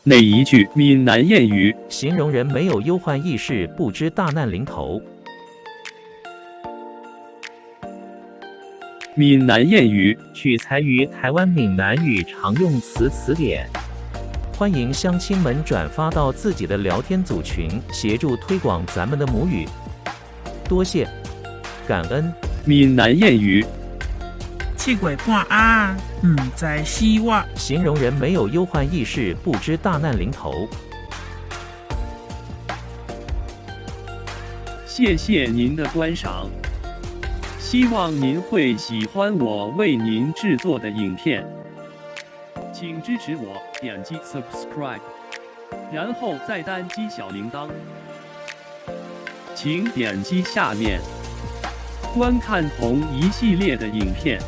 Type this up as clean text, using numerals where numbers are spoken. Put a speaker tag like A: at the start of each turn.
A: 哪一句闽南谚语
B: 形容人没有忧患意识，不知大难临头？
A: 闽南谚语
B: 取材于台湾闽南语常用词词典。欢迎乡亲们转发到自己的聊天组群，协助推广咱们的母语。多谢，感恩。
A: 闽南谚语
C: 七月半啊，唔知死活。
B: 形容人没有忧患意识，不知大难临头。
A: 谢谢您的观赏，希望您会喜欢我为您制作的影片，请支持我，点击 subscribe， 然后再单击小铃铛，请点击下面观看同一系列的影片。